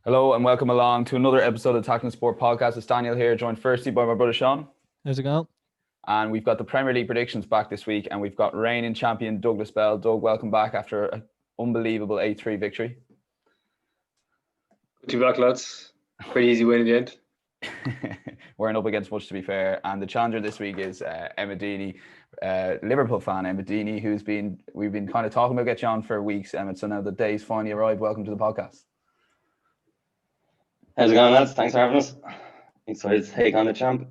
Hello and welcome along to another episode of Tackling Sport Podcast. It's Daniel here, joined firstly by my brother Sean. How's it going? And we've got the Premier League predictions back this week, and we've got reigning champion Douglas Bell. Doug, welcome back after an unbelievable 8-3 victory. Good to be back, lads. Pretty easy win in the end. Weren't up against much, to be fair. And the challenger this week is Emmet Deeney, Liverpool fan Emmet Deeney, we've been kind of talking about getting you on for weeks, Emmet. So now the day's finally arrived. Welcome to the podcast. How's it going, lads? Thanks for having us. Excited to take on the champ.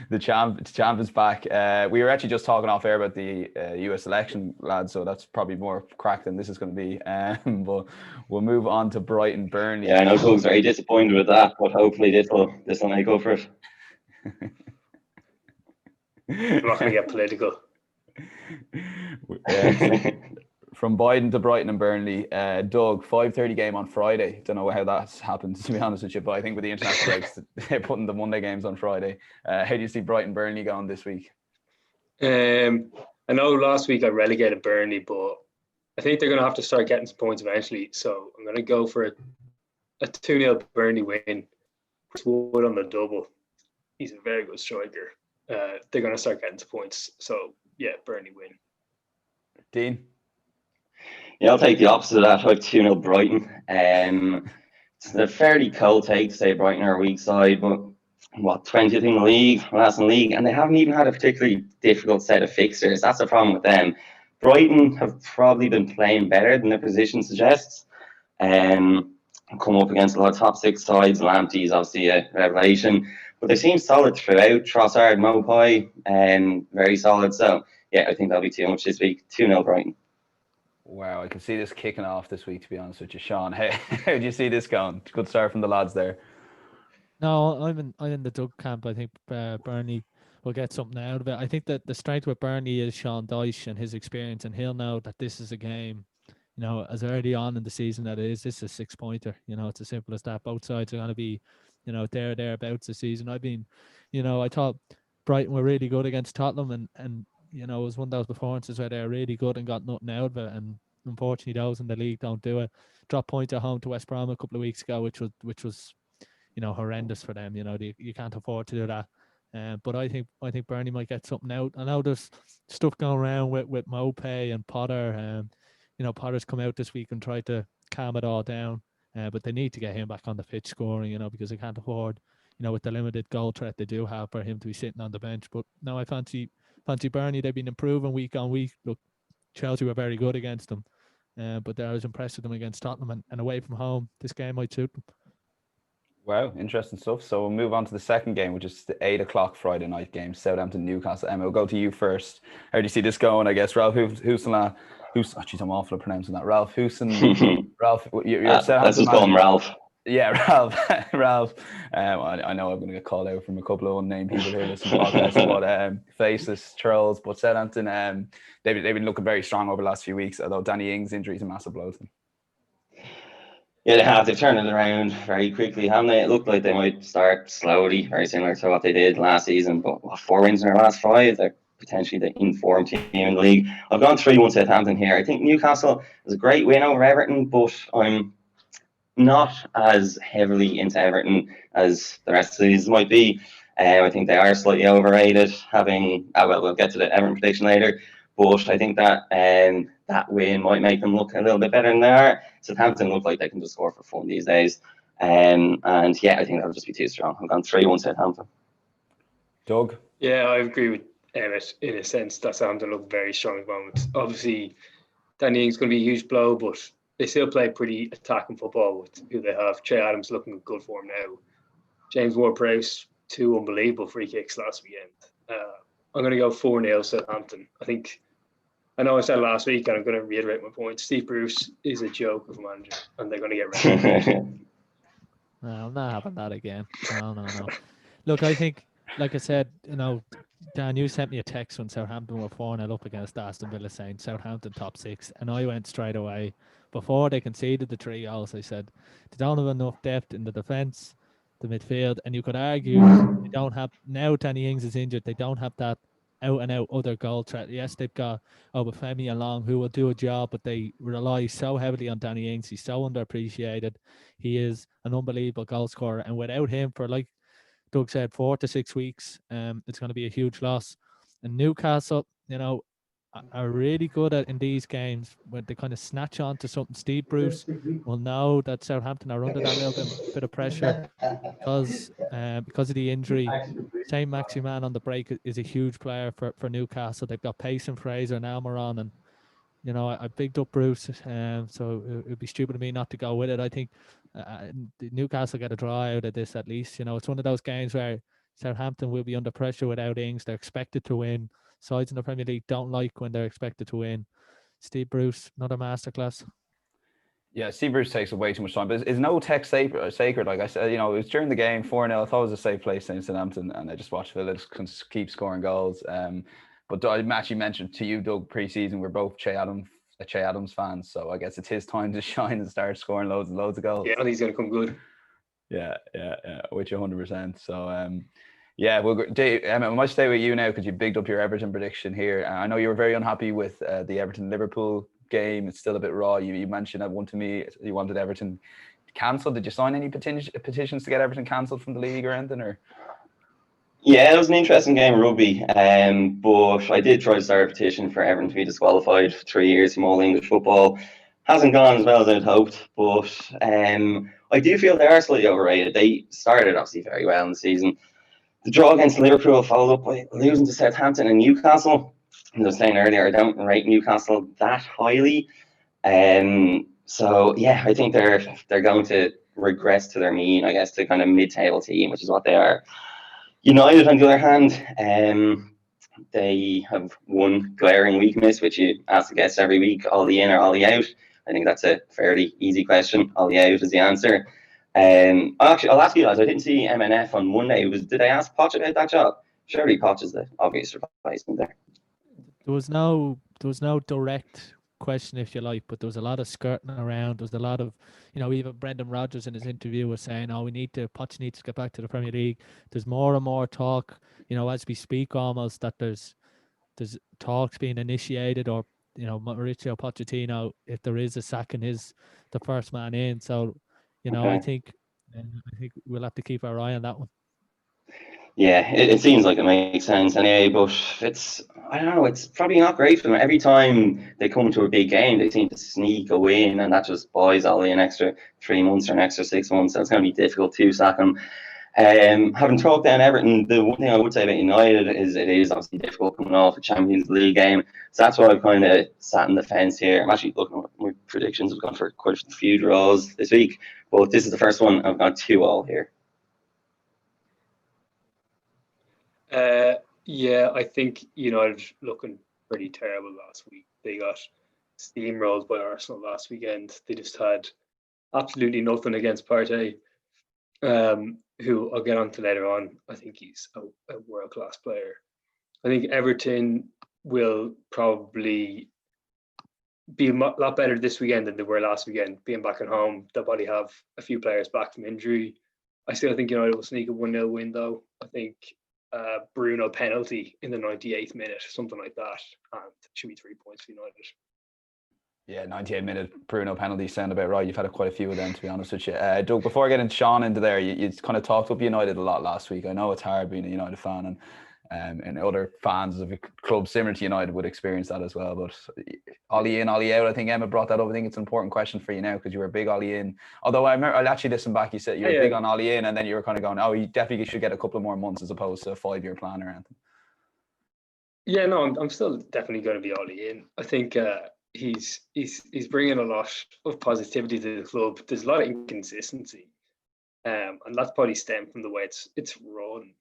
The champ is back. We were actually just talking off air about the US election, lads, so that's probably more crack than this is going to be. But we'll move on to Brighton, Burnley. Yeah, I know Doug's very disappointed with that, but hopefully this will make up for it. I'm not going to get political. From Brighton to Brighton and Burnley, Doug, 5:30 game on Friday. Don't know how that's happened, to be honest with you, but I think with the international breaks, they're putting the Monday games on Friday. How do you see Brighton Burnley going this week? I know last week I relegated Burnley, but I think they're going to have to start getting some points eventually. So I'm going to go for a 2-0 Burnley win. Chris Wood on the double. He's a very good striker. They're going to start getting some points. So yeah, Burnley win. Dean? Yeah, I'll take the opposite of that. I've 2-0 Brighton. It's a fairly cold take to say Brighton are a weak side, but 20th in the league, last in the league, and they haven't even had a particularly difficult set of fixtures. That's the problem with them. Brighton have probably been playing better than their position suggests. Come up against a lot of top six sides. Lamptey's obviously a revelation, but they seem solid throughout. Trossard, Mopai, very solid. So yeah, I think that'll be too much this week. 2-0 Brighton. Wow, I can see this kicking off this week, to be honest with you, Sean. How do you see this going? Good start from the lads there. No, I'm in the Doug camp. I think Burnley will get something out of it. I think that the strength with Burnley is Sean Dyche and his experience, and he'll know that this is a game, as early on in the season that it is. This is a 6-pointer. It's as simple as that. Both sides are going to be, thereabouts this season. I thought Brighton were really good against Tottenham, and it was one of those performances where they're really good and got nothing out of it. And unfortunately, those in the league don't do it. Drop point at home to West Brom a couple of weeks ago, which was horrendous for them. You can't afford to do that. But I think Burnley might get something out. I know there's stuff going around with Mopai and Potter. Potter's come out this week and tried to calm it all down. But they need to get him back on the pitch scoring, because they can't afford, with the limited goal threat they do have, for him to be sitting on the bench. But no, I fancy Burnley. They've been improving week on week. Look, Chelsea were very good against them, but I was impressed with them against Tottenham, and away from home, this game might suit them. Wow, interesting stuff. So we'll move on to the second game, which is the 8:00 Friday night game, Southampton Newcastle. Emma, we'll go to you first. How do you see this going? I guess Ralph Houston. I'm awful at pronouncing that. Ralph Houston. Ralph, you're Southampton. Let's just call him Ralph. Yeah, Ralph. I know I'm going to get called out from a couple of unnamed people here listening to the podcast, but faceless trolls. But Southampton, they've been looking very strong over the last few weeks, although Danny Ings' injury is a massive blow to them. Yeah, they have. They've turned it around very quickly, haven't they? It looked like they might start slowly, very similar to what they did last season. But 4 wins in their last 5, they're potentially the informed team in the league. I've gone 3-1 Southampton here. I think Newcastle is a great win over Everton, but I'm not as heavily into Everton as the rest of the season might be. I think they are slightly overrated. We'll get to the Everton prediction later, but I think that that win might make them look a little bit better than they are. Southampton look like they can just score for fun these days, and yeah, I think that'll just be too strong. I'm going 3-1 Southampton. Doug? Yeah, I agree with Emmet in a sense that Southampton look very strong at the moment. Obviously, Danny Ings going to be a huge blow, but they still play pretty attacking football with who they have. Trey Adams looking in good form now. James Ward-Prowse, 2 unbelievable free kicks last weekend. I'm going to go 4-0 Southampton. I know I said last week, and I'm going to reiterate my point. Steve Bruce is a joke of a manager, and they're going to get rid of him. No, I'm not having that again. No. Look, I think, like I said, Dan, you sent me a text when Southampton were 4-0 up against Aston Villa saying Southampton top 6, and I went straight away. Before they conceded the 3 goals, I said, they don't have enough depth in the defence, the midfield, and you could argue they don't have, now Danny Ings is injured, they don't have that out and out other goal threat. Yes, they've got Obafemi along who will do a job, but they rely so heavily on Danny Ings. He's so underappreciated. He is an unbelievable goal scorer, and without him for, like Doug said, 4 to 6 weeks, it's going to be a huge loss. And Newcastle, are really good at in these games when they kind of snatch on to something. Steve Bruce will know that Southampton are under that little bit of pressure because of the injury. Saint Maximan on the break is a huge player for Newcastle. They've got Pace and Fraser and Almiron, and I bigged up Bruce, so it would be stupid of me not to go with it. I think Newcastle get a draw out of this at least. It's one of those games where Southampton will be under pressure without Ings. They're expected to win. Sides in the Premier League don't like when they're expected to win. Steve Bruce, another masterclass. Yeah, Steve Bruce takes way too much time, but is no tech sacred? Like I said, it was during the game 4-0. I thought it was a safe place in Southampton, and I just watched Villa just keep scoring goals. But I actually mentioned to you, Doug, pre-season we're both Che Adams fans, so I guess it's his time to shine and start scoring loads and loads of goals. Yeah, I think he's going to come good. Yeah, with you 100%. So yeah, Dave, Emmet, we might stay with you now because you bigged up your Everton prediction here. I know you were very unhappy with the Everton-Liverpool game. It's still a bit raw. You mentioned that one to me. You wanted Everton cancelled. Did you sign any petitions to get Everton cancelled from the league or anything? Or yeah, it was an interesting game of rugby. But I did try to start a petition for Everton to be disqualified for 3 years from all English football. Hasn't gone as well as I'd hoped, but I do feel they are slightly overrated. They started obviously very well in the season. The draw against Liverpool followed up by losing to Southampton and Newcastle. As I was saying earlier, I don't rate Newcastle that highly. So yeah, I think they're going to regress to their mean, I guess, to kind of mid-table team, which is what they are. United, on the other hand, they have one glaring weakness, which you ask the guests every week: Ollie in or Ollie out? I think that's a fairly easy question. Ollie out is the answer. I'll ask you guys. I didn't see MNF on Monday. Did I ask Poch about that job? Surely Poch is the obvious replacement there. There was no direct question, if you like, but there was a lot of skirting around. There was a lot of, even Brendan Rodgers in his interview was saying, Poch needs to get back to the Premier League. There's more and more talk, as we speak almost, that there's talks being initiated, or, Mauricio Pochettino, if there is a second, is the first man in. So, Okay. I think we'll have to keep our eye on that one. Yeah, it seems like it makes sense anyway, but I don't know, it's probably not great for them. Every time they come to a big game, they seem to sneak a win, and that just buys Ollie an extra 3 months or an extra 6 months. So it's going to be difficult to sack him. Having talked down Everton, the one thing I would say about United is it is obviously difficult coming off a Champions League game. So that's why I've kind of sat in the fence here. I'm actually looking at my predictions. I've gone for quite a few draws this week, but this is the first one. I've got 2-2 here. Yeah, I think United looking pretty terrible last week. They got steamrolled by Arsenal last weekend. They just had absolutely nothing against Partey, who I'll get on to later on. I think he's a world-class player. I think Everton will probably be a lot better this weekend than they were last weekend. Being back at home, they'll probably have a few players back from injury. I still think United will sneak a 1-0 win, though. I think Bruno penalty in the 98th minute, something like that, and it should be 3 points for United. Yeah, 98-minute Bruno penalty sound about right. You've had quite a few of them, to be honest with you. Doug, before getting Sean into there, you kind of talked up United a lot last week. I know it's hard being a United fan, and other fans of a club similar to United would experience that as well. But Ollie in, Ollie out, I think Emma brought that up. I think it's an important question for you now because you were a big Ollie in. Although I actually listened back, you said you were big on Ollie in, and then you were kind of going, oh, you definitely should get a couple of more months as opposed to a 5-year plan or anything. Yeah, no, I'm still definitely going to be Ollie in. I think he's bringing a lot of positivity to the club. There's a lot of inconsistency, and that's probably stemmed from the way it's run.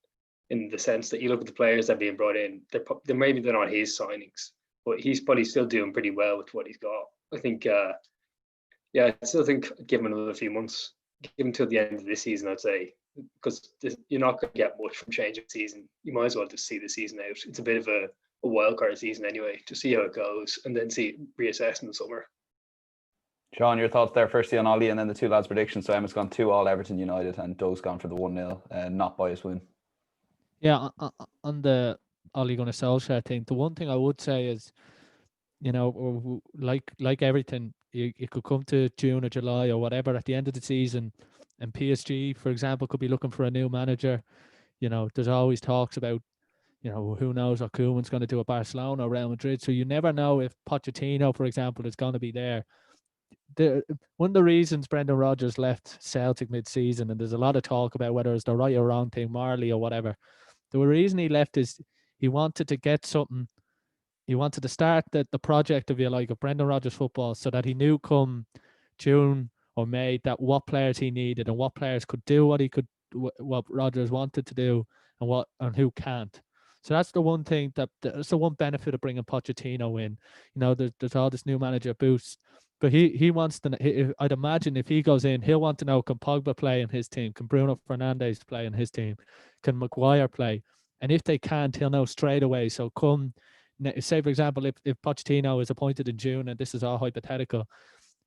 In the sense that you look at the players that are being brought in, they're maybe they're not his signings, but he's probably still doing pretty well with what he's got. I think, I still think give him another few months, give him till the end of this season, I'd say, because you're not going to get much from changing season. You might as well just see the season out. It's a bit of a wild card season anyway, to see how it goes and then reassess in the summer. Sean, your thoughts there firstly on Ollie and then the two lads' predictions. So Emma's gone 2-2 Everton United and Doug's gone for the 1-0 not bias win. Yeah, on the Ole Gunnar Solskjaer thing. The one thing I would say is, like everything, you could come to June or July or whatever at the end of the season, and PSG, for example, could be looking for a new manager. There's always talks about, who knows what Koeman's going to do at Barcelona or Real Madrid. So you never know if Pochettino, for example, is going to be there. One of the reasons Brendan Rodgers left Celtic mid-season, and there's a lot of talk about whether it's the right or wrong thing, Marley or whatever. The reason he left is he wanted to get something. He wanted to start the project, if you like, of Brendan Rodgers football, so that he knew come June or May that what players he needed and what players could do what Rodgers wanted to do, and who can't. So that's the one thing that's the one benefit of bringing Pochettino in. There's all this new manager boost, but he wants to. I'd imagine if he goes in, he'll want to know, can Pogba play in his team? Can Bruno Fernandes play in his team? Can Maguire play? And if they can't, he'll know straight away. So say, for example, if Pochettino is appointed in June, and this is all hypothetical,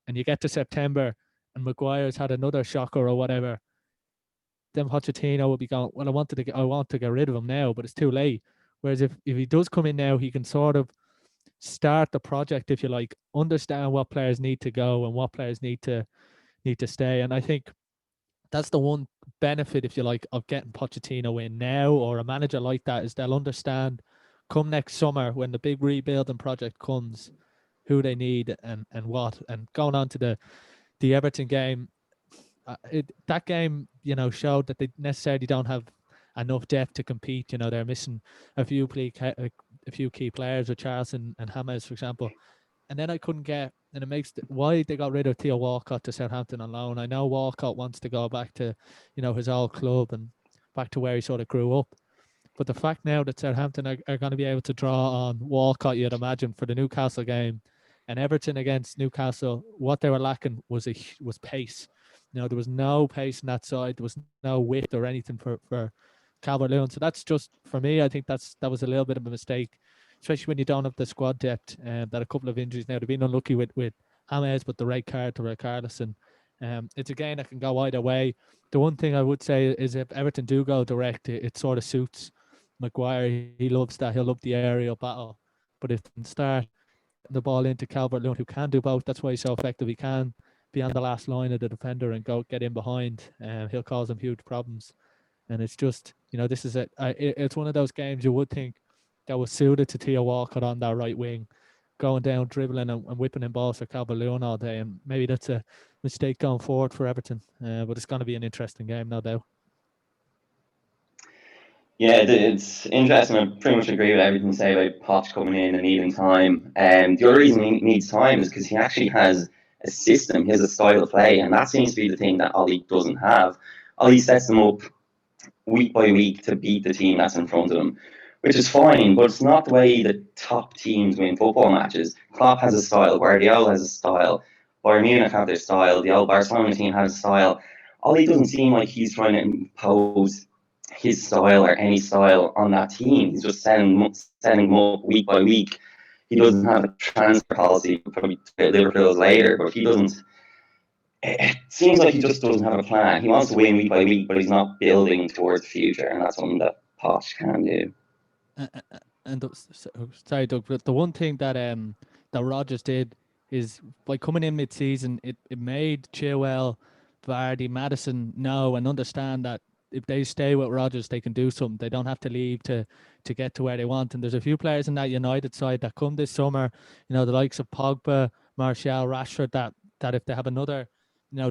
and you get to September and Maguire's had another shocker or whatever, then Pochettino will be going, well, I want to get rid of him now, but it's too late. Whereas if he does come in now, he can sort of start the project, if you like, understand what players need to go and what players need to stay. And I think that's the one benefit, if you like, of getting Pochettino in now, or a manager like that, is they'll understand come next summer when the big rebuilding project comes, who they need and what. And going on to the Everton game, that game, showed that they necessarily don't have enough depth to compete. They're missing a few key players, with Charleston and James, for example. And then I couldn't get, and it makes why they got rid of Theo Walcott to Southampton on loan. I know Walcott wants to go back to, his old club and back to where he sort of grew up. But the fact now that Southampton are going to be able to draw on Walcott, you'd imagine, for the Newcastle game, and Everton against Newcastle, what they were lacking was pace. There was no pace on that side. There was no width or anything for Calvert-Lewin. So that's just, for me, I think that was a little bit of a mistake, especially when you don't have the squad depth. That a couple of injuries now. They've been unlucky with James, but the red card to Richarlison. It's a game that can go either way. The one thing I would say is if Everton do go direct, it sort of suits Maguire. He loves that. He'll love the aerial battle. But if they start the ball into Calvert-Lewin, who can do both, that's why he's so effective. He can be on the last line of the defender and go get in behind. He'll cause them huge problems. And it's just, this is it's one of those games you would think that was suited to Theo Walcott on that right wing, going down, dribbling and whipping in balls for Calvert-Lewin all day. And maybe that's a mistake going forward for Everton. But it's going to be an interesting game, no doubt. Yeah, it's interesting. I pretty much agree with everything you say about Poch coming in and needing time. The other reason he needs time is because he actually has a system, he has a style of play, and that seems to be the thing that Ollie doesn't have. Ollie sets them up week by week to beat the team that's in front of them, which is fine, but it's not the way the top teams win football matches. Klopp has a style, Guardiola has a style, Bayern Munich have their style, the old Barcelona team has a style. Ollie doesn't seem like he's trying to impose his style or any style on that team. He's just sending them up week by week. He doesn't have a transfer policy, probably Liverpool's later, but he doesn't. It seems like he just doesn't have a plan. He wants to win week by week, but he's not building towards the future, and that's something that Poch can do. Sorry, Doug, but the one thing that Rodgers did is by coming in mid-season, it made Chilwell, Vardy, Maddison know and understand that if they stay with Rodgers, they can do something. They don't have to leave to get to where they want. And there's a few players in that United side that come this summer, the likes of Pogba, Martial, Rashford, that if they have another,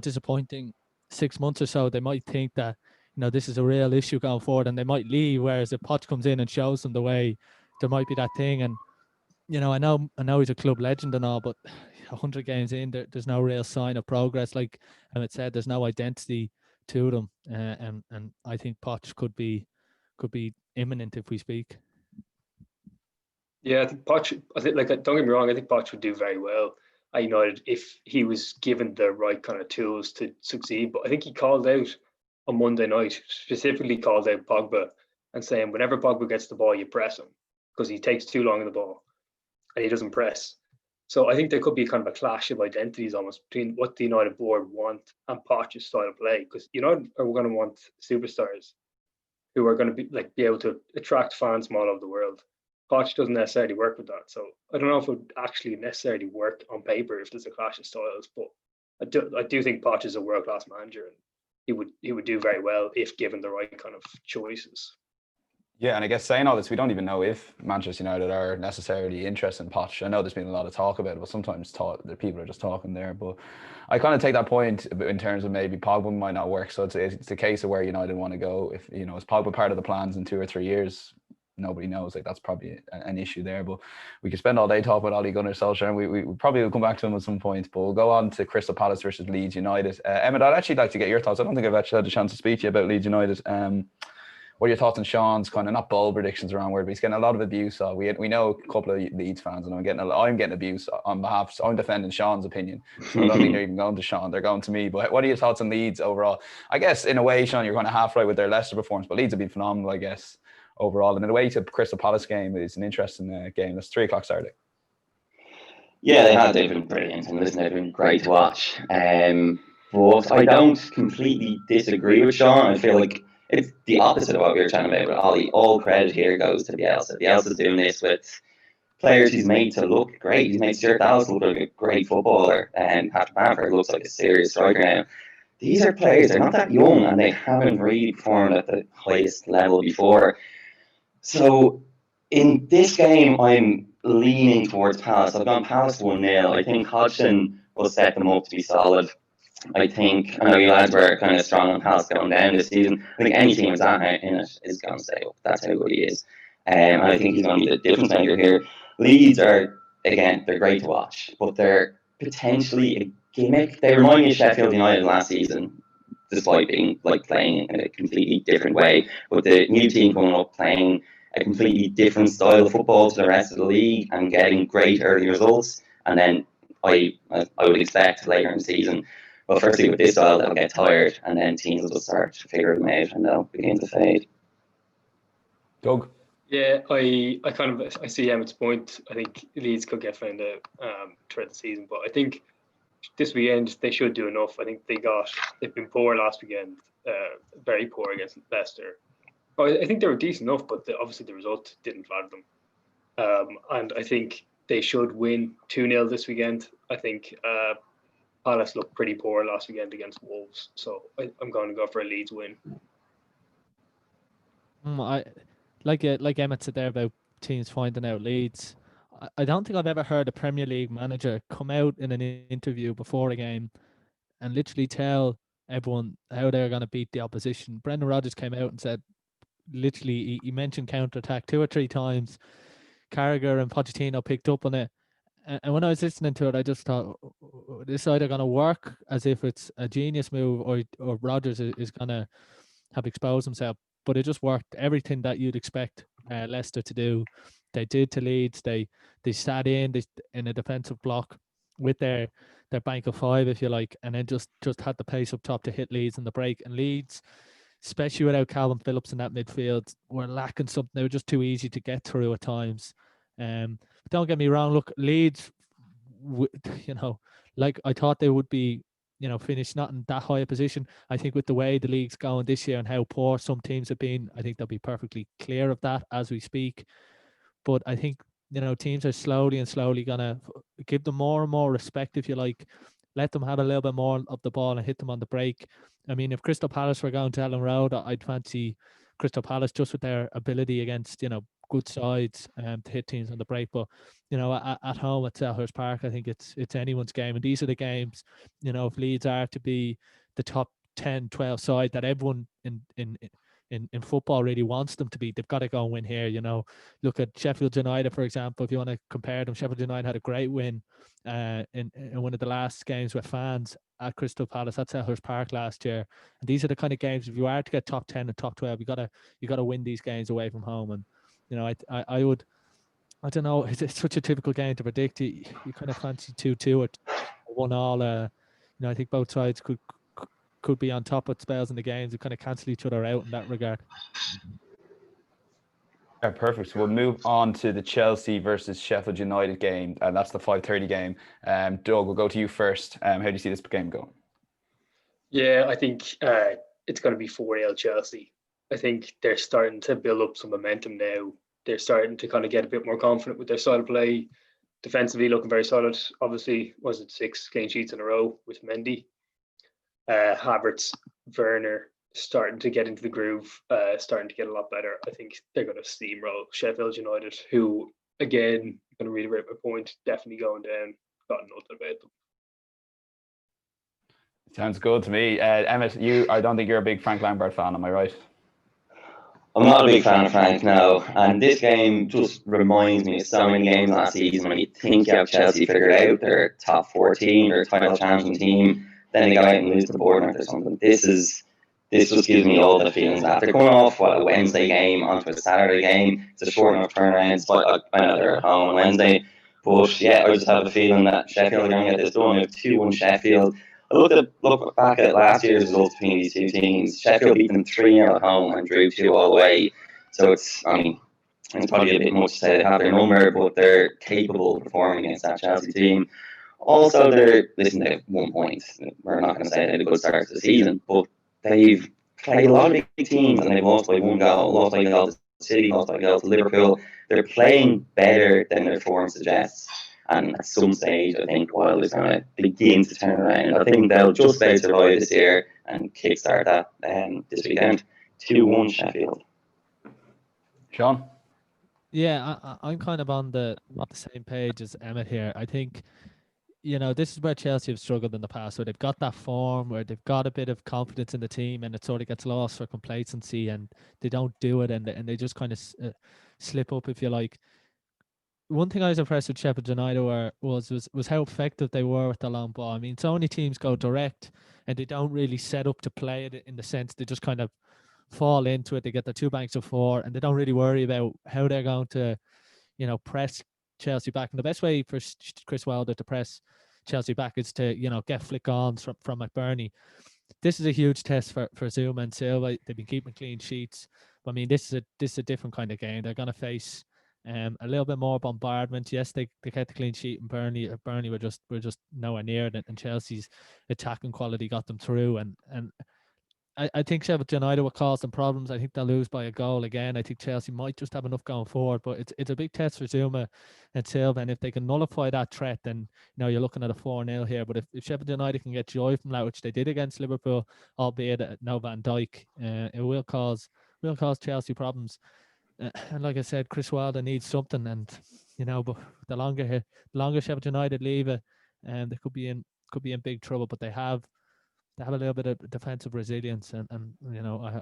disappointing 6 months or so, they might think that, this is a real issue going forward and they might leave. Whereas if Poch comes in and shows them the way, there might be that thing. And, I know he's a club legend and all, but 100 games in, there's no real sign of progress. Like Emmet said, there's no identity to them, and I think Poch could be imminent if we speak. Yeah, I think Poch. Don't get me wrong. I think Poch would do very well at United if he was given the right kind of tools to succeed. But I think he called out on Monday night, specifically called out Pogba and saying whenever Pogba gets the ball, you press him because he takes too long in the ball and he doesn't press. So I think there could be kind of a clash of identities almost between what the United board want and Poch's style of play, because United are going to want superstars. who are going to be able to attract fans from all over the world. Poch doesn't necessarily work with that, so I don't know if it would actually necessarily work on paper if there's a clash of styles. But I do think Poch is a world class manager, and he would do very well if given the right kind of choices. Yeah, and I guess saying all this, we don't even know if Manchester United are necessarily interested in Poch. I know there's been a lot of talk about it, but sometimes the people are just talking there. But I kind of take that point in terms of maybe Pogba might not work. So it's a case of where United want to go. If is Pogba part of the plans in 2 or 3 years? Nobody knows. Like, that's probably an issue there. But we could spend all day talking about Ole Gunnar Solskjaer, and we probably will come back to him at some point. But we'll go on to Crystal Palace versus Leeds United. Emmet, I'd actually like to get your thoughts. I don't think I've actually had a chance to speak to you about Leeds United. What are your thoughts on Sean's kind of, not bold predictions around word, but he's getting a lot of abuse. We know a couple of Leeds fans, and I'm getting abuse on behalf. So I'm defending Sean's opinion. So I don't think they're even going to Sean; they're going to me. But what are your thoughts on Leeds overall? I guess in a way, Sean, you're kind of half right with their Leicester performance, but Leeds have been phenomenal, I guess, overall. And in a way, to Crystal Palace game is an interesting game. That's 3:00 Saturday. Yeah, they've been brilliant, and listen, they've been great to watch. But I don't completely disagree with Sean. I feel like it's the opposite of what we were chatting about with Ollie. All credit here goes to Bielsa. Bielsa's doing this with players he's made to look great. He's made Stuart Dallas look like a great footballer, and Patrick Bamford looks like a serious striker now. These are players, they're not that young, and they haven't really performed at the highest level before. So in this game, I'm leaning towards Palace. I've gone Palace 1-0. I think Hodgson will set them up to be solid. I know you lads were kind of strong on Palace going down this season. I think any team with that in it is going to stay up. That's how good he is. And I think he's going to be the difference maker here. Leeds are, again, they're great to watch, but they're potentially a gimmick. They remind me of Sheffield United last season, despite being playing in a completely different way. But the new team coming up playing a completely different style of football to the rest of the league and getting great early results. And then I would expect later in the season, well, firstly with this style, they'll get tired, and then teams will start to figure them out and they'll begin to fade. Doug? Yeah, I see Emmett's point. I think Leeds could get found out throughout the season, but I think this weekend they should do enough. I think they've been poor last weekend, very poor against Leicester. I think they were decent enough, but obviously the result didn't flatter them. And I think they should win 2-0 this weekend. I think Palace looked pretty poor last weekend against Wolves, so I'm going to go for a Leeds win. Like Emmet said there about teams finding out Leeds. I don't think I've ever heard a Premier League manager come out in an interview before a game and literally tell everyone how they're going to beat the opposition. Brendan Rodgers came out and said, literally, he mentioned counter-attack 2 or 3 times. Carragher and Pochettino picked up on it. And when I was listening to it, I just thought, this is either going to work as if it's a genius move, or Rodgers is going to have exposed himself. But it just worked. Everything that you'd expect Leicester to do, they did to Leeds. They sat in a defensive block with their bank of 5, if you like, and then just had the pace up top to hit Leeds in the break. And Leeds, especially without Calvin Phillips in that midfield, were lacking something. They were just too easy to get through at times. But don't get me wrong. Look, Leeds, I thought they would be, finished not in that high a position. I think with the way the league's going this year and how poor some teams have been, I think they'll be perfectly clear of that as we speak. But I think, teams are slowly going to give them more and more respect, if you like. Let them have a little bit more of the ball and hit them on the break. I mean, if Crystal Palace were going to Ellen Road, I'd fancy Crystal Palace just with their ability against, good sides to hit teams on the break. But, at home at Selhurst Park, I think it's anyone's game. And these are the games, if Leeds are to be the top 10, 12 side that everyone in football really wants them to be, they've got to go and win here. Look at Sheffield United, for example. If you want to compare them, Sheffield United had a great win in one of the last games with fans at Crystal Palace at Selhurst Park last year. And these are the kind of games, if you are to get top 10 and top 12, you got to win these games away from home. And I don't know, it's such a typical game to predict. You kind of fancy 2-2 or 1-1. I think both sides could be on top of spells in the games and kind of cancel each other out in that regard. Yeah, perfect. So we'll move on to the Chelsea versus Sheffield United game, and that's the 5:30 game. Doug, we'll go to you first. How do you see this game going? Yeah, I think it's going to be 4-0 Chelsea. I think they're starting to build up some momentum now. They're starting to kind of get a bit more confident with their style of play. Defensively looking very solid. Obviously, was it 6 clean sheets in a row with Mendy? Havertz, Werner starting to get into the groove, starting to get a lot better. I think they're going to steamroll Sheffield United, who, again, I'm going to reiterate my point, definitely going down. Got nothing about them. Sounds good to me. Emmet, I don't think you're a big Frank Lampard fan, am I right? I'm not a big fan of Frank now, and this game just reminds me of so many games last season when you think you have Chelsea figured out, they're top 14 or title challenging team, then they go out and lose to Bournemouth or something. This just gives me all the feelings that they're coming off a Wednesday game onto a Saturday game. It's a short enough turnaround. But I know they're at home on Wednesday, but yeah, I just have a feeling that Sheffield are going to get this done. We have 2-1 Sheffield. I look back at last year's results between these two teams. Sheffield beat them 3-0 at home and drew 2 all the way. So it's probably a bit much to say they have their number, but they're capable of performing against that Chelsea team. Also, they have 1 point. We're not going to say they had a good start to the season, but they've played a lot of big teams and they've lost by 1 goal. Lost by a goal to City, lost by a goal to Liverpool. They're playing better than their form suggests. And at some stage, I think Wild is going to begin to turn around. I think they'll just about survive this year and kickstart that this weekend. 2-1 Sheffield. Sean? Yeah, I'm kind of on the same page as Emmet here. I think, this is where Chelsea have struggled in the past, where they've got that form, where they've got a bit of confidence in the team, and it sort of gets lost for complacency, and they don't do it, and they just kind of slip up, if you like. One thing I was impressed with Sheffield United was how effective they were with the long ball. I mean, so many teams go direct and they don't really set up to play it, in the sense they just kind of fall into it. They get the 2 banks of 4 and they don't really worry about how they're going to, press Chelsea back. And the best way for Chris Wilder to press Chelsea back is to, get flick-ons from McBurney. This is a huge test for Zuma and Silva. They've been keeping clean sheets. But, I mean, this is a different kind of game. They're going to face a little bit more bombardment. Yes, they kept the clean sheet, and Burnley were just nowhere near it, and Chelsea's attacking quality got them through. And I think Sheffield United will cause them problems. I think they'll lose by a goal again. I think Chelsea might just have enough going forward, but it's a big test for Zuma and Silva, and if they can nullify that threat, then you're looking at a 4-0 here. But if Sheffield United can get joy from that, which they did against Liverpool, albeit at no Van Dijk, it will cause Chelsea problems. And like I said, Chris Wilder needs something, and but the longer Sheffield United leave it, they could be in big trouble. But they have a little bit of defensive resilience, and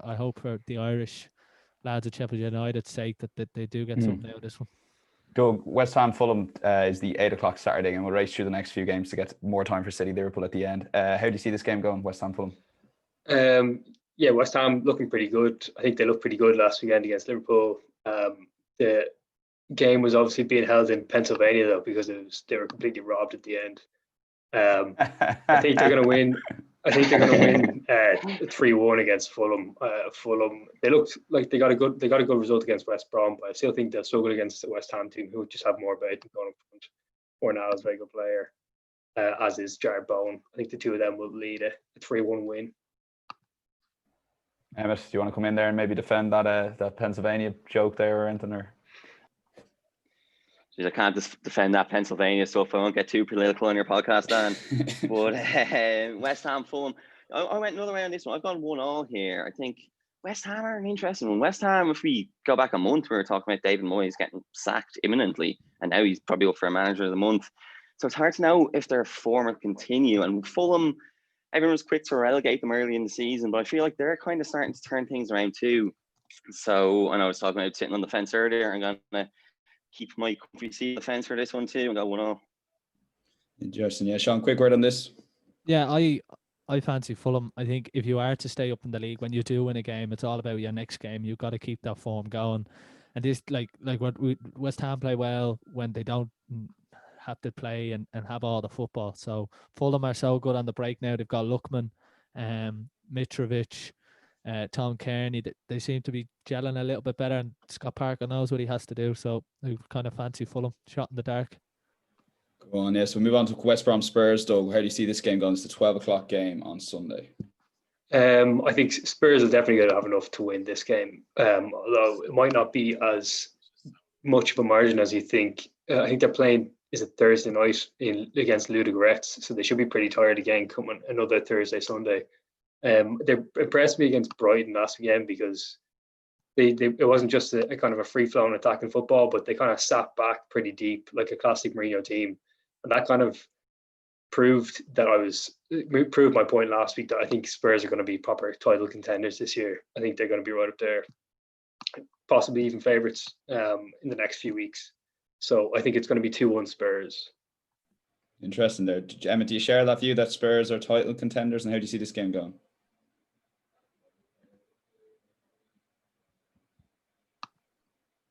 I hope for the Irish lads at Sheffield United's sake that they do get something out of this one. Doug, West Ham Fulham is the 8 o'clock Saturday, and we'll race through the next few games to get more time for City Liverpool at the end. How do you see this game going, West Ham Fulham? Yeah, West Ham looking pretty good. I think they looked pretty good last weekend against Liverpool. The game was obviously being held in Pennsylvania though, because they were completely robbed at the end. I think they're going to win. I think they're going to win 3-1 against Fulham. Fulham, they looked like they got a good result against West Brom, but I still think they'll struggle against the West Ham team, who just have more about them going up front. Fornal is a very good player, as is Jared Bowen. I think the two of them will lead a 3-1 win. Emmet, do you want to come in there and maybe defend that Pennsylvania joke there or anything? Or? I can't defend that Pennsylvania stuff. I won't get too political on your podcast, Dan. But West Ham, Fulham, I went another way on this one. I've gone 1-1 here. I think West Ham are an interesting one. West Ham, if we go back a month, we were talking about David Moyes getting sacked imminently, and now he's probably up for a manager of the month. So it's hard to know if their form will continue. And Fulham, everyone was quick to relegate them early in the season, but I feel like they're kind of starting to turn things around too. So I know I was talking about sitting on the fence earlier. I'm going to keep my comfy seat on the fence for this one too and go 1-0. Interesting. Yeah, Sean, quick word on this. Yeah, I fancy Fulham. I think if you are to stay up in the league, when you do win a game, it's all about your next game. You've got to keep that form going. And this, like what West Ham play well when they don't have to play and have all the football. So Fulham are so good on the break now. They've got Lookman, Mitrovic, Tom Kearney. They seem to be gelling a little bit better, and Scott Parker knows what he has to do. So I kind of fancy Fulham, shot in the dark. Go on, yes. We'll move on to West Brom Spurs, Doug. How do you see this game going? It's the 12 o'clock game on Sunday. I think Spurs are definitely going to have enough to win this game, although it might not be as much of a margin as you think. I think they're playing is a Thursday night against Ludogorets, so they should be pretty tired again coming another Thursday, Sunday. They impressed me against Brighton last weekend because it wasn't just a kind of a free-flowing attacking football, but they kind of sat back pretty deep like a classic Mourinho team, and that kind of proved my point last week that I think Spurs are going to be proper title contenders this year. I think they're going to be right up there, possibly even favourites in the next few weeks. So I think it's going to be 2-1 Spurs. Interesting there. Emmet, do you share that view that Spurs are title contenders, and how do you see this game going?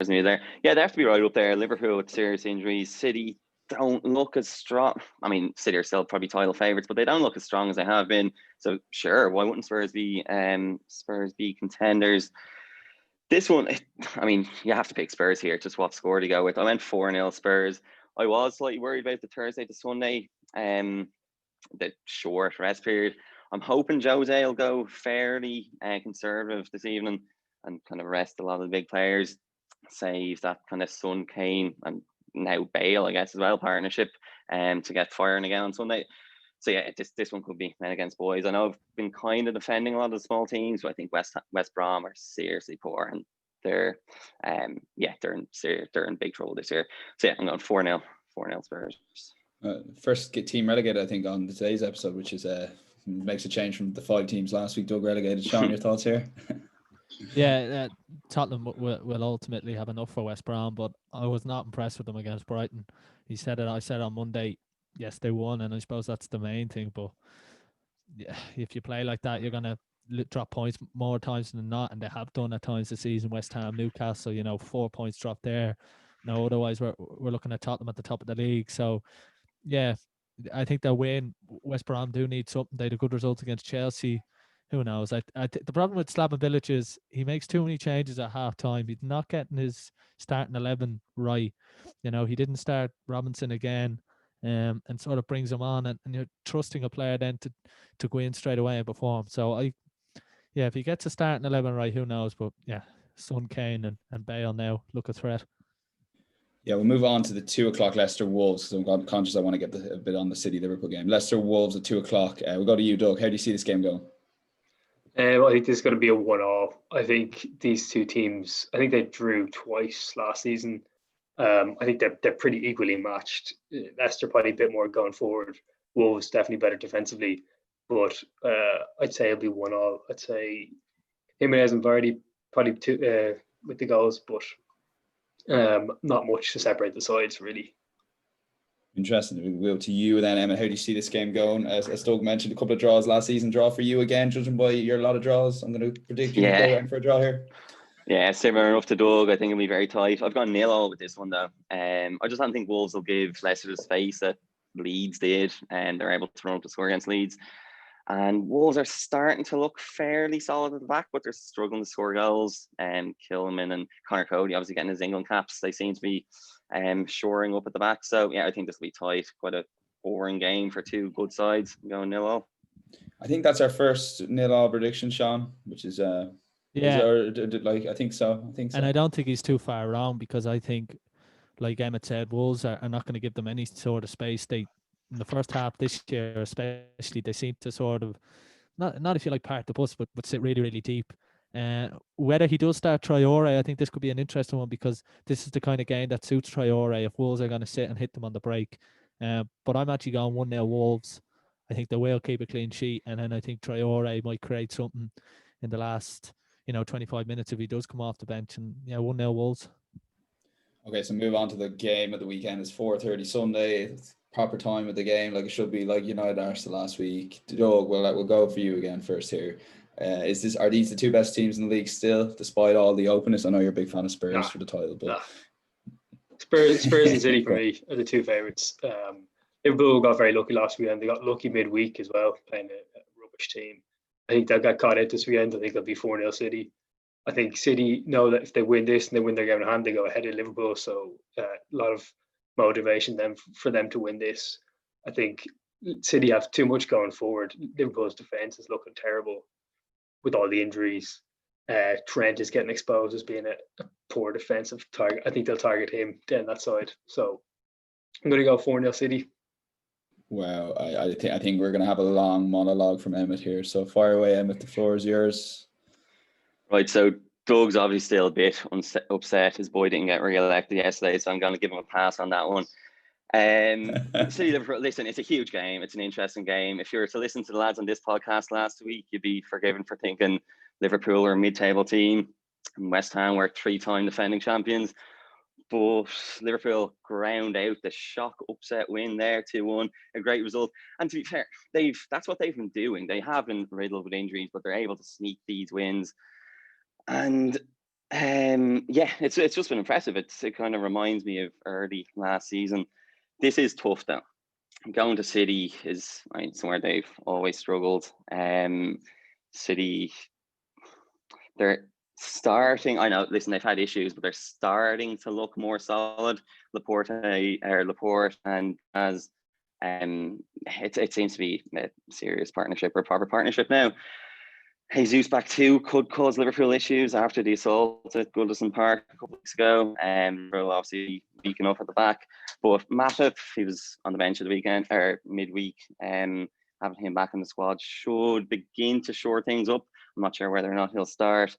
Me there. Yeah, they have to be right up there. Liverpool with serious injuries. City don't look as strong. I mean, City are still probably title favourites, but they don't look as strong as they have been. So sure, why wouldn't Spurs be contenders? This one, I mean, you have to pick Spurs here. Just what score to go with. I went 4-0 Spurs. I was slightly worried about the Thursday to Sunday, the short rest period. I'm hoping Jose will go fairly conservative this evening and kind of rest a lot of the big players. Save that kind of Son, Kane, and now Bale, I guess, as well, partnership to get firing again on Sunday. So yeah, this one could be men against boys. I know I've been kind of defending a lot of the small teams, but I think West Brom are seriously poor, and they're in big trouble this year. So yeah, I'm going 4-0 Spurs. First team relegated, I think, on today's episode, which is makes a change from the 5 teams last week. Doug relegated. Sean, your thoughts here? Yeah, Tottenham will ultimately have enough for West Brom, but I was not impressed with them against Brighton. I said on Monday, yes, they won, and I suppose that's the main thing. But yeah, if you play like that, you're gonna drop points more times than not, and they have done at times this season. West Ham, Newcastle, 4 points dropped there. No, otherwise we're looking at Tottenham at the top of the league. So yeah, I think they'll win. West Brom do need something. They had a good result against Chelsea. Who knows? The problem with Slaven Bilic is he makes too many changes at half time. He's not getting his starting 11 right. He didn't start Robinson again, and sort of brings him on, and you're trusting a player then to go in straight away and perform. So if he gets a starting 11 right, who knows? But yeah, Son, Kane and Bale now look a threat. Yeah, we'll move on to the 2:00 Leicester Wolves, because I'm conscious I want to get a bit on the City Liverpool game. Leicester Wolves at 2:00. We'll go to you, Doug. How do you see this game going? I think this is going to be a 1-1. I think these two teams, I think they drew twice last season. I think they're pretty equally matched. Leicester probably a bit more going forward. Wolves definitely better defensively, but I'd say it'll be 1-1. I'd say Jimenez and Vardy probably two with the goals, but not much to separate the sides really. Interesting. We'll go to you then, Emma. How do you see this game going? As Doug mentioned, a couple of draws last season. Draw for you again, judging by a lot of draws. I'm going to predict you go in for a draw here. Yeah, similar enough to Doug. I think it'll be very tight. I've gone 0-0 with this one though. I just don't think Wolves will give Leicester the space that Leeds did, and they're able to run up the score against Leeds. And Wolves are starting to look fairly solid at the back, but they're struggling to score goals. Kilman and Connor Cody obviously getting his England caps. They seem to be shoring up at the back. So yeah, I think this will be tight. Quite a boring game for two good sides. I'm going 0-0. I think that's our first 0-0 prediction, Sean, which is I think so. And I don't think he's too far wrong, because I think, like Emmet said, Wolves are not going to give them any sort of space. They, in the first half this year especially, they seem to sort of not if you like park the bus, but sit really, really deep. Whether he does start Traore, I think this could be an interesting one, because this is the kind of game that suits Traore if Wolves are going to sit and hit them on the break. But I'm actually going 1-0 Wolves. I think they will keep a clean sheet, and then I think Traore might create something in the last 25 minutes if he does come off the bench. And 1-0 Wolves. Okay, so move on to the game of the weekend. It's 4:30 Sunday. It's proper time of the game, like it should be, like United Arsenal last week. Doug, we'll go for you again first here. Are these the two best teams in the league still, despite all the openness? I know you're a big fan of Spurs for the title, but Spurs and City for me are the two favourites. Liverpool got very lucky last weekend. They got lucky midweek as well, playing a rubbish team. I think they'll get caught out this weekend. I think it'll be 4-0 City. I think City know that if they win this and they win their game in hand, they go ahead of Liverpool. So a lot of motivation for them to win this. I think City have too much going forward. Liverpool's defence is looking terrible. with all the injuries, Trent is getting exposed as being a poor defensive target. I think they'll target him down that side. So I'm going to go 4-0 City. Wow, I think we're going to have a long monologue from Emmet here. So fire away, Emmet. The floor is yours. Right, so Doug's obviously still a bit upset. His boy didn't get re-elected yesterday, so I'm going to give him a pass on that one. City Liverpool, listen, it's a huge game. It's an interesting game. If you were to listen to the lads on this podcast last week, you'd be forgiven for thinking Liverpool are a mid-table team and West Ham were 3-time defending champions. But Liverpool ground out the shock upset win there, 2-1, a great result. And to be fair, that's what they've been doing. They have been riddled with injuries, but they're able to sneak these wins. And it's just been impressive. It kind of reminds me of early last season. This is tough though. Going to City is somewhere they've always struggled. City, they're starting. I know. Listen, they've had issues, but they're starting to look more solid. Laporte and as it seems to be a serious partnership or a proper partnership now. Jesus back too could cause Liverpool issues after the assault at Goodison Park a couple of weeks ago. Liverpool obviously weak enough at the back, but Matip, he was on the bench at the weekend or midweek. Having him back in the squad should begin to shore things up. I'm not sure whether or not he'll start,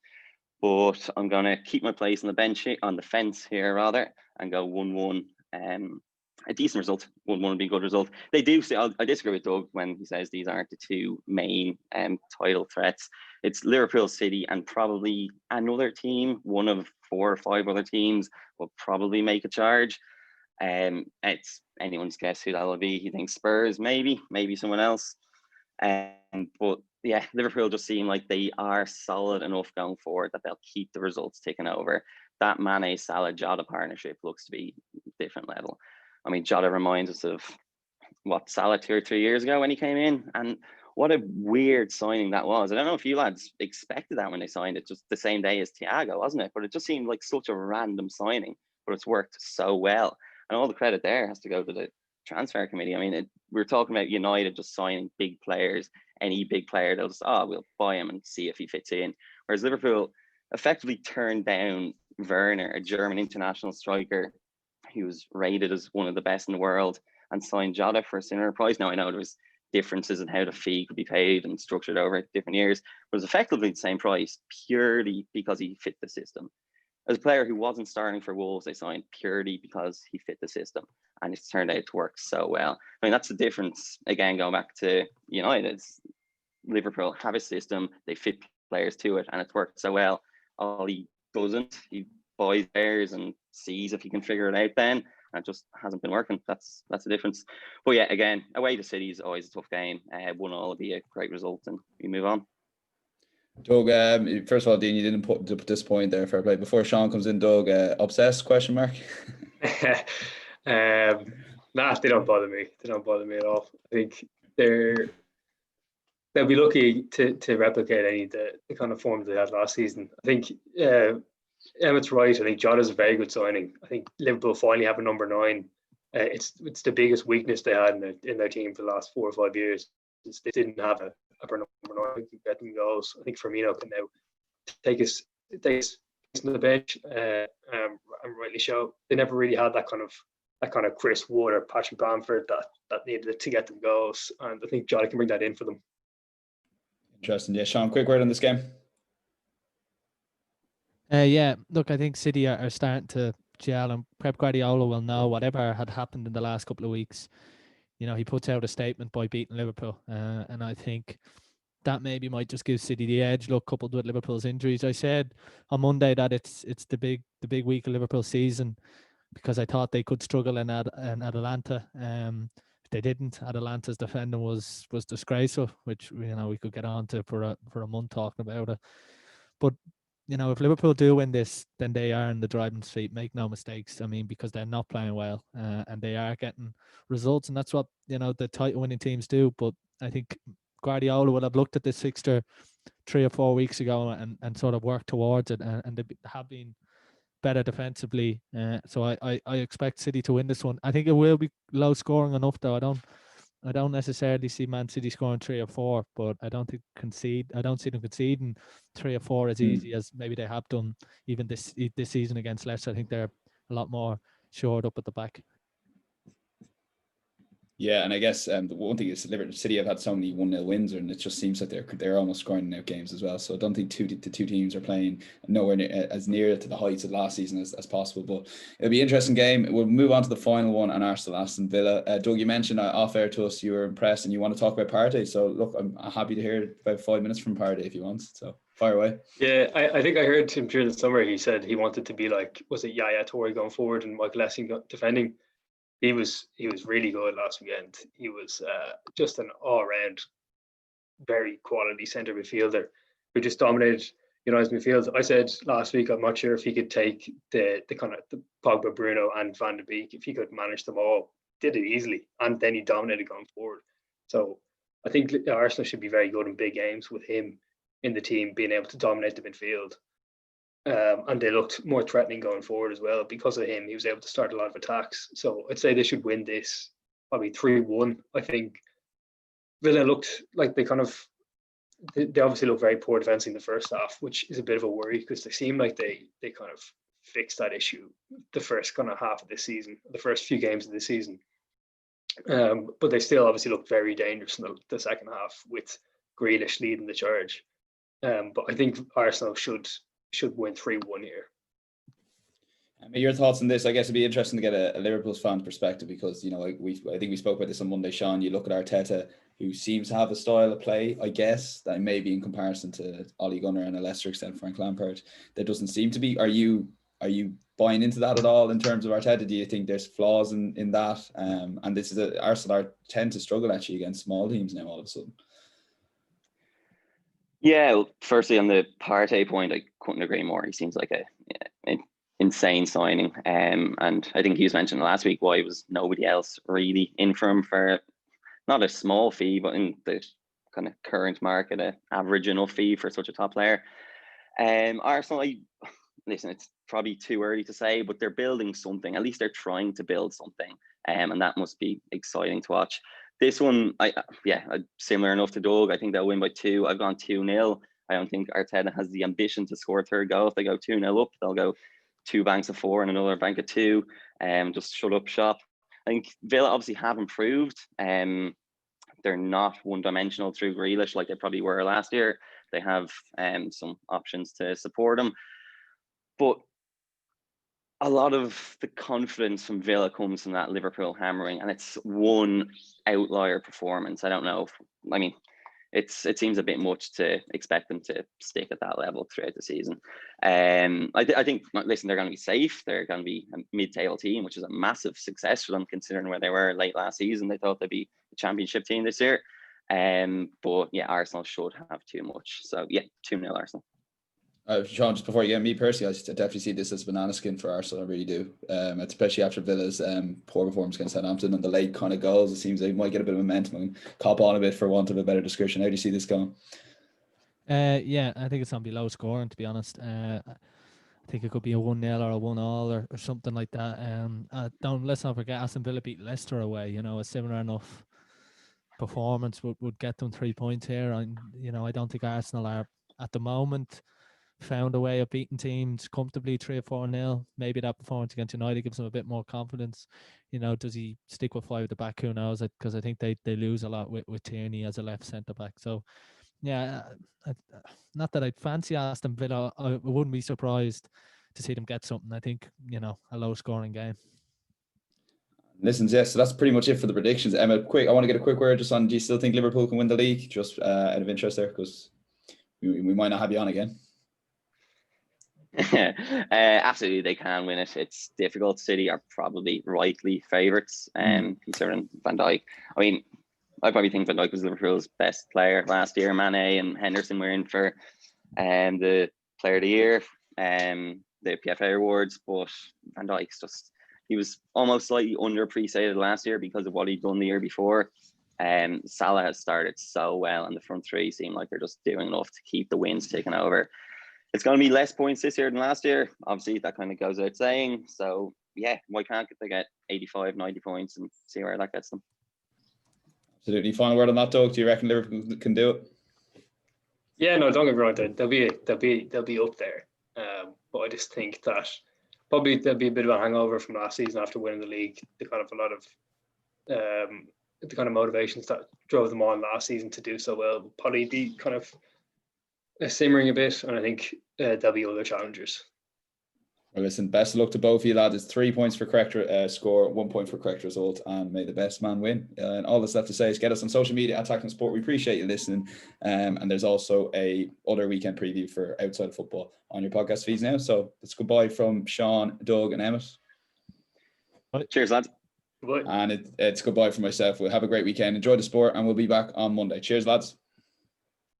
but I'm gonna keep my place on the bench on the fence here rather and go 1-1. A decent result. 1-1 would be a good result. They do say, I disagree with Doug when he says these aren't the two main title threats. It's Liverpool, City, and probably another team. One of 4 or 5 other teams will probably make a charge. It's anyone's guess who that will be. He thinks Spurs, maybe someone else. But yeah, Liverpool just seem like they are solid enough going forward that they'll keep the results ticking over. That Mane, Salah, Jota partnership looks to be different level. I mean, Jota reminds us of what Salah 2 or 3 years ago when he came in, and what a weird signing that was. I don't know if you lads expected that when they signed it, just the same day as Thiago, wasn't it? But it just seemed like such a random signing, but it's worked so well. And all the credit there has to go to the transfer committee. I mean, we're talking about United just signing big players. Any big player, they'll just, we'll buy him and see if he fits in. Whereas Liverpool effectively turned down Werner, a German international striker, he was rated as one of the best in the world, and signed Jota for a similar price. Now, I know there was differences in how the fee could be paid and structured over different years, but it was effectively the same price purely because he fit the system. As a player who wasn't starting for Wolves, they signed purely because he fit the system, and it's turned out to work so well. I mean, that's the difference, again, going back to United's. Liverpool have a system, they fit players to it, and it's worked so well. All he doesn't, he buys players and sees if he can figure it out then, and it just hasn't been working. That's the difference. But yeah, again, away to City is always a tough game. 1-0 will be a great result, and we move on. Doug, first of all, Dean, you didn't disappoint there, fair play. Before Sean comes in, Doug, obsessed, question mark? Nah, they don't bother me. They don't bother me at all. I think they'll be lucky to replicate any of the kind of form they had last season. I think Emmett's right. I think Jota's a very good signing. I think Liverpool finally have a number 9. It's the biggest weakness they had in their team for the last 4 or 5 years. They didn't have a number 9. I think get them goals. I think Firmino can now take his on the bench and rightly so. They never really had that kind of Chris Wood or Patrick Bamford that needed to get them goals, and I think Jota can bring that in for them. Interesting. Yeah, Sean, quick word on this game. Yeah, look, I think City are starting to gel, and Pep Guardiola will know whatever had happened in the last couple of weeks. He puts out a statement by beating Liverpool, and I think that maybe might just give City the edge. Look, coupled with Liverpool's injuries, I said on Monday that it's the big week of Liverpool's season, because I thought they could struggle in Atalanta. If they didn't, Atalanta's defending was disgraceful, which we could get on to for a month talking about it. But if Liverpool do win this, then they are in the driving seat. Make no mistakes. I mean, because they're not playing well, and they are getting results, and that's what the title-winning teams do. But I think Guardiola would have looked at this fixture 3 or 4 weeks ago and sort of worked towards it, and they have been better defensively. So I expect City to win this one. I think it will be low scoring enough, though. I don't necessarily see Man City scoring 3 or 4, but I don't see them conceding 3 or 4 as easy as maybe they have done even this season against Leicester. I think they're a lot more shored up at the back. Yeah, and I guess the one thing is Liverpool City have had so many 1-0 wins, and it just seems like they're almost grinding out games as well. So I don't think the two teams are playing nowhere as near to the heights of last season as possible. But it'll be an interesting game. We'll move on to the final one, and Arsenal Aston Villa. Doug, you mentioned off air to us you were impressed and you want to talk about Partey. So look, I'm happy to hear about 5 minutes from Partey if you want. So fire away. Yeah, I think I heard him during the summer. He said he wanted to be like, was it Yaya Toure going forward and Michael Essien defending? He was really good last weekend. He was just an all-round, very quality centre midfielder who just dominated United's midfield. I said last week I'm not sure if he could take the kind of the Pogba, Bruno, and Van de Beek. If he could manage them all, did it easily, and then he dominated going forward. So I think Arsenal should be very good in big games with him in the team, being able to dominate the midfield. And they looked more threatening going forward as well because of him. He was able to start a lot of attacks. So I'd say they should win this probably 3-1. I think Villa looked like they obviously looked very poor defensively in the first half, which is a bit of a worry because they seem like they kind of fixed that issue the first kind of half of this season, the first few games of the season. But they still obviously look very dangerous in the second half with Grealish leading the charge. But I think Arsenal should win 3-1 here. Your thoughts on this? I guess it'd be interesting to get a Liverpool fan perspective because I think we spoke about this on Monday, Sean. You look at Arteta, who seems to have a style of play, I guess, that maybe in comparison to Ole Gunnar and a lesser extent Frank Lampard, there doesn't seem to be. Are you buying into that at all in terms of Arteta? Do you think there's flaws in that? And this is Arsenal tend to struggle actually against small teams now all of a sudden. Yeah, well, firstly on the Partey point, I couldn't agree more. He seems like an insane signing, and I think he was mentioned last week why was nobody else really in for him for not a small fee, but in the kind of current market, an average enough fee for such a top player. Arsenal, listen, it's probably too early to say, but they're building something. At least they're trying to build something, and that must be exciting to watch. This one, similar enough to Doug. I think they'll win by 2. I've gone 2-0. I don't think Arteta has the ambition to score a third goal. If they go 2-0 up, they'll go 2 banks of 4 and another bank of 2, just shut up shop. I think Villa obviously have improved. They're not one-dimensional through Grealish like they probably were last year. They have some options to support them. But a lot of the confidence from Villa comes from that Liverpool hammering, and it's one outlier performance. I don't know. It seems a bit much to expect them to stick at that level throughout the season. I think, listen, they're going to be safe. They're going to be a mid-table team, which is a massive success for them considering where they were late last season. They thought they'd be a championship team this year. But yeah, Arsenal should have too much. So yeah, 2-0 Arsenal. Sean, just before you get me personally, I definitely see this as banana skin for Arsenal. I really do, especially after Villa's poor performance against Southampton and the late kind of goals. It seems they might get a bit of momentum and cop on a bit for want of a better description. How do you see this going? Yeah, I think it's going to be low scoring, to be honest. I think it could be a 1-0 or a 1-1 or something like that. Let's not forget Aston Villa beat Leicester away. A similar enough performance would get them 3 points here. And I don't think Arsenal are at the moment found a way of beating teams comfortably 3 or 4-0. Maybe that performance against United gives them a bit more confidence. Does he stick with 5 at the back? Who knows? Because I think they lose a lot with Deeney as a left centre back. So yeah, not that I'd fancy Aston Villa. I wouldn't be surprised to see them get something. I think a low scoring game. Listen, yes, so that's pretty much it for the predictions. Emmet, I want to get a quick word just on, do you still think Liverpool can win the league? Just out of interest there, because we might not have you on again. Absolutely, they can win it. It's difficult. City are probably rightly favourites, considering Van Dijk. I probably think Van Dijk was Liverpool's best player last year. Mane and Henderson were in for the Player of the Year, the PFA awards, but Van Dijk's he was almost slightly underappreciated last year because of what he'd done the year before. Salah has started so well, and the front three seem like they're just doing enough to keep the wins taken over. It's going to be less points this year than last year. Obviously, that kind of goes without saying. So, yeah, why can't they get 85, 90 points and see where that gets them? Absolutely. Final word on that, Doug. Do you reckon Liverpool can do it? Yeah, no, don't get me wrong. They'll be up there. But I just think that probably there'll be a bit of a hangover from last season after winning the league. The kind of motivations that drove them on last season to do so well will probably be kind of simmering a bit, and I think there'll be other challengers. Well, listen, best of luck to both of you, lads. It's 3 points for correct score, 1 point for correct result, and may the best man win. And all that's left to say is get us on social media at Tackling Sport. We appreciate you listening. And there's also a other weekend preview for outside of football on your podcast feeds now. So it's goodbye from Sean, Doug, and Emmet. Cheers, lads. Goodbye. And it's goodbye from myself. We'll have a great weekend. Enjoy the sport, and we'll be back on Monday. Cheers, lads.